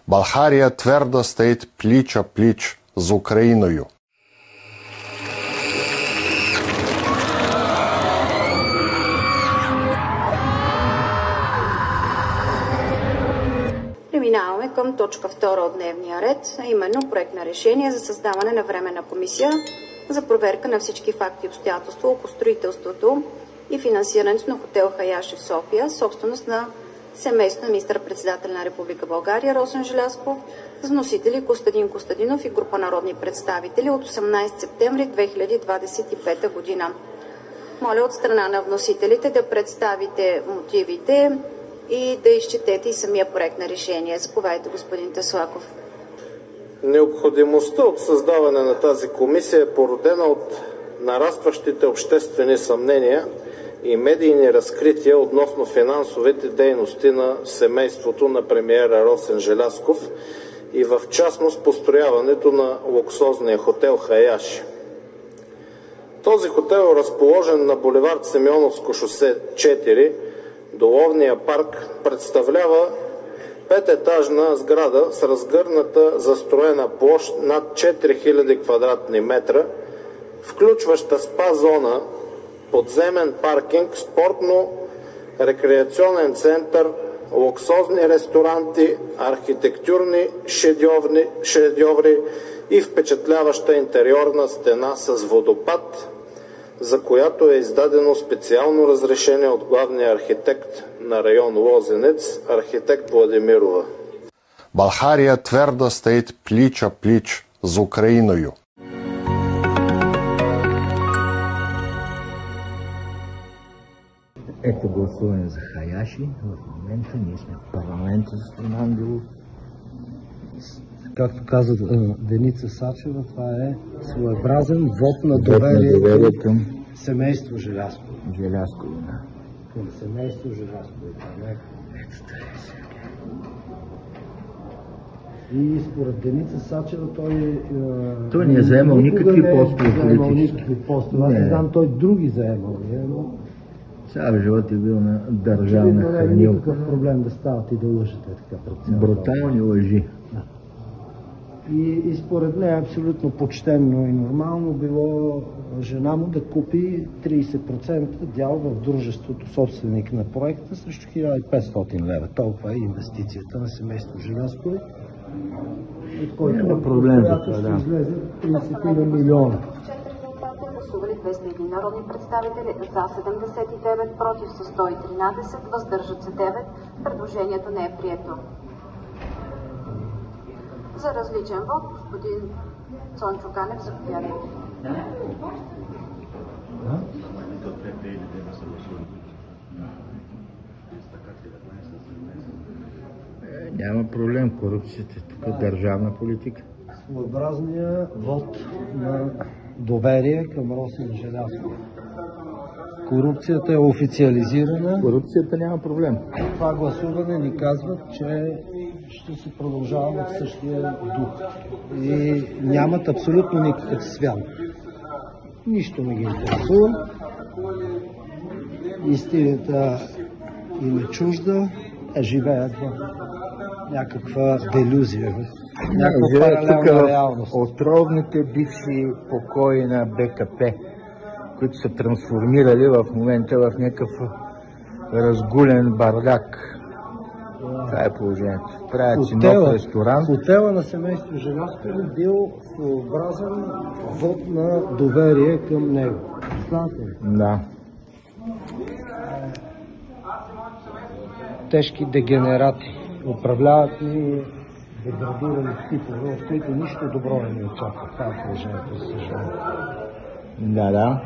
Балхарія твердо стоїть пліч-о-пліч з Україною. Преминаваме към точка 2 от дневния ред, а именно проект на решение за създаване на временна комисия за проверка на всички факти и обстоятелства около строителството и финансирането на хотел Хаяши в София, собственост на семейството на министър-председателя на Република България Росен Желязков, с вносители Костадин Костадинов и група народни представители от 18 септември 2025 година. Моля от страна на вносителите да представите мотивите и да изчетете и самия проект на решение. Заповядайте, господин Таслаков. Необходимостта от създаване на тази комисия е породена от нарастващите обществени съмнения и медийни разкрития относно финансовите дейности на семейството на премиера Росен Желязков и в частност построяването на луксозния хотел Хаяши. Този хотел е разположен на булевард Симеоновско шосе 4 до Ловния парк, представлява 5-етажна сграда с разгърната застроена площ над 4000 квадратни метра, включваща спа зона, подземен паркинг, спортно-рекреационен център, луксозни ресторанти, архитектурни шедьоври и впечатляваща интериорна стена с водопад, за която е издадено специално разрешение от главния архитект на район Лозенец, архитект Владимирова. Балхарія твердо стоїть пліч-о-пліч з Україною. Ето гласуване за Хаяши. В момента ние сме в парламента за Ангелов. Както каза Деница Сачева, това е своеобразен вод на доверие към семейство Желязков. Желязков, да. Към семейство Желязков. И според Деница Сачева той не е заемал никакви постове политически. Аз не знам, той други заемал. Цял живот е бил на държавна хранилка. Няма никакъв проблем да стават и да лъжете така пред цялата. Брутални лъжи. Да. И според нея абсолютно почтенно и нормално било жена му да купи 30% дял в дружеството собственик на проекта срещу 1500 лева. Толкова е инвестицията на семейство Желязкови, от който проблем за това, ще излезе 30 милиона. Гласували 201 народни представители, за 79, против са 113, въздържат се 9. Предложението не е прието. За различен вод, господин Цончо Ганев, заповядайте. Няма проблем. Корупцията тук е държавна политика. Своеобразният вод на доверие към Росен Желязков. Корупцията е официализирана. Корупцията няма проблем. Това гласуване ни казват, че ще се продължава в същия дух. И нямат абсолютно никакъв свят. Нищо не ги интересува. Истината им е чужда, живеят в някаква делюзия, в някаква паралелна реалност. Отровните бивши покои на БКП, които са трансформирали в момента в някакъв разгулен бардак. Това е положението. Правят си нов ресторант. Хотела на семейство Желязков е бил своеобразен вод на доверие към него. Знаете ли? Да. Тежки дегенерати. Управляват ни деградирани типове, в които нищо добро не ни очаква. Това е положението, за съжаление. Да.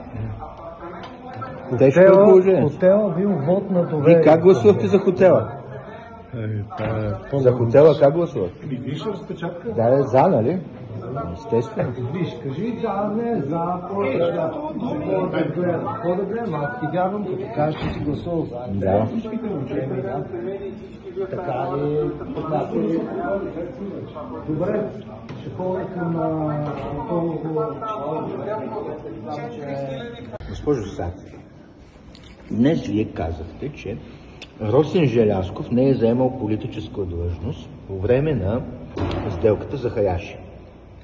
Тежко е положението. Хотела бил вод на доверие. И как гласувахте за хотела? За хотела как гласувахте? Виж разпечатка? Да, за, нали? Естествено. Виж, кажи да, не, за, какво да гледам? Аз ти вярвам, като кажеш, че си гласувал за. Да. Така ли? Добре, ще ходя към Госпожо Саци, днес вие казахте, че Росен Желязков не е заемал политическа длъжност по време на сделката за Хаяши.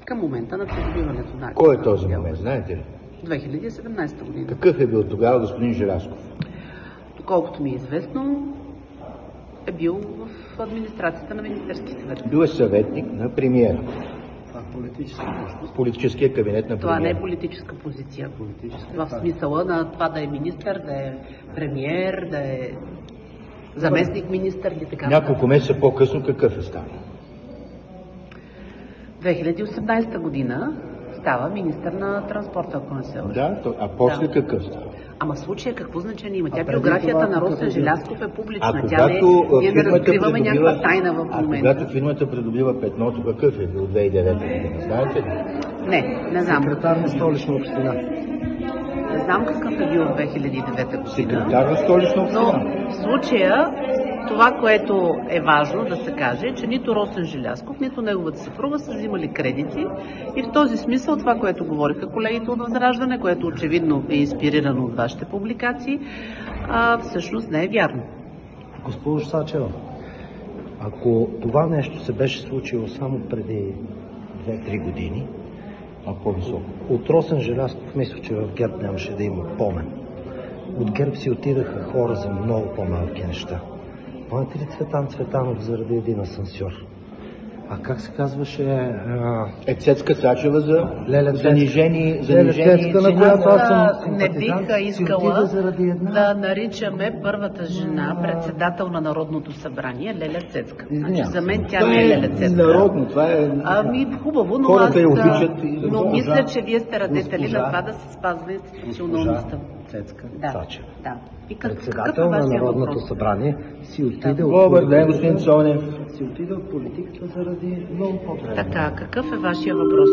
Към момента на придобиването на... Кой е този момент, знаете ли? 2017 година. Какъв е бил тогава господин Желязков? Доколкото ми е известно, е бил в администрацията на Министерския съвет. Бил е съветник на премиера. Това е политическа длъжност. Политическия кабинет на Това не премиера. е политическа позиция. В смисъла на това да е министър, да е премиер, да е заместник министър или така. Няколко месеца по-късно какъв е станал? 2018 година става министър на транспорта, ако не се лъжа. Да, а после Да. какъв става? Ама в случая какво значение има? Тя преди биографията това, на Росен като- Желязков е публична. А Тя не, когато ние не фирмата разкриваме някаква тайна в А момента. когато фирмата придобива Петното, какъв е бил 2009 година? Знаете ли? Не знам. Секретар на Столична община. Не знам какъв е бил 2009 година. Секретар на Столична Но община. в случая това, което е важно да се каже, че нито Росен Желязков, нито неговата съпруга са взимали кредити и в този смисъл това, което говориха колегите от Възраждане, което очевидно е инспирирано от вашите публикации, всъщност не е вярно. Госпожо Сачева, ако това нещо се беше случило само преди 2-3 години, А по-високо. от Росен Желязков мисля, че в ГЕРБ нямаше да има помен. От ГЕРБ си отидаха хора за много по-малки неща. Помните ли Цветан Цветанов заради един асансьор? А как се казваше? Цецка Цачева за Леля занижени Цецка, на цени. която аз съм Не симпатизант, биха си искала отида заради една. да наричаме първата жена председател на Народното събрание Леля Цецка. Значи, за мен тя не е Леля Цецка. Народно, това е... Хубаво, но Хората аз я обичат и но госпожа- мисля, че вие сте радетели госпожа- на това да се спазва институционалността. Цецка Да, Цачева. да. И какъв е Председател на вашия Народното въпрос? събрание си отиде Добър ден, господин Цонев. си отиде от политиката заради много по-древно. Така, какъв е вашия въпрос?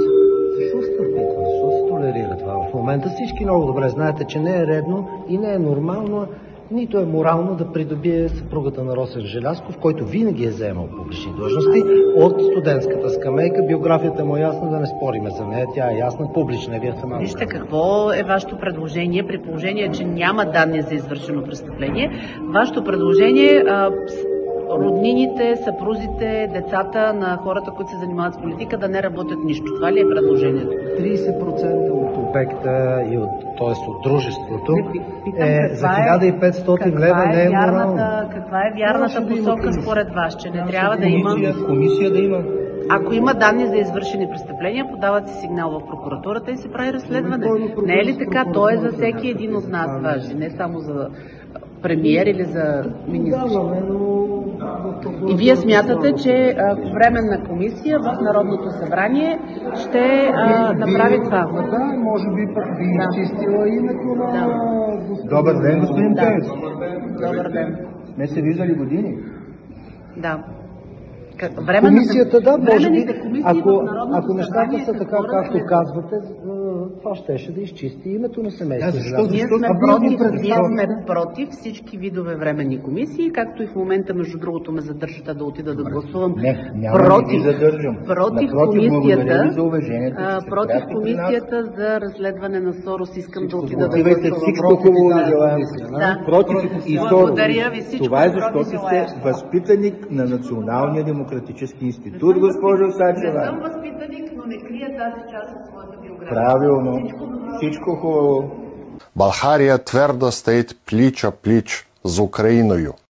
Защо се търпите? Защо се толерира това? В момента всички много добре знаете, че не е редно и не е нормално, нито е морално да придобие съпругата на Росен Желязков, който винаги е заемал публични длъжности от студентската скамейка. Биографията му е ясна, да не спориме за нея. Тя е ясна, публична. Вие сама. Вижте какво е вашето предложение, при положение, че няма данни за извършено престъпление. Вашето предложение, роднините, съпрузите, децата на хората, които се занимават с политика, да не работят нищо. Това ли е предложението? 30% от обекта и от дружеството Питам, е за 1500 лева, не е морално. Каква е вярната Може да има посока комисия. според вас, че не трябва да има... Комисия да има. Ако има данни за извършени престъпления, подават се сигнал в прокуратурата и се прави разследване. Не е ли така? То е за всеки един от нас важи, не само за премиер или за министър. И вие смятате, че временна комисия в Народното събрание ще направи това? Да, може би пък би изчистила името на господин. Добър ден, господин Да. Пенев. Добър ден. Сме се виждали години. Да. Комисията, да, може би, временните комисии в Народното ако нещата събрание са така, какво както разследват? казвате, това щеше да изчисти името на семейството. Ние сме против всички видове временни комисии, както и в момента, между другото, ме задържате да отида да гласувам Няма да ви задържам. против Напротив, благодаря комисията, ви за уважението, че сте против пряко при нас. комисията за разследване на Сорос. Искам да отида да Отивайте, гласувам. всичко хубаво да желаем. Да. Против и Сорос. Благодаря ви, всичко Това е добро ви защото сте желая. възпитаник на Националния демократически институт, госпожо Не Сачева. съм възпитаник, но не крия тази част от своята биография. Правилно. Всичко хубаво. България твердо стоїть пліч-о-пліч з Україною.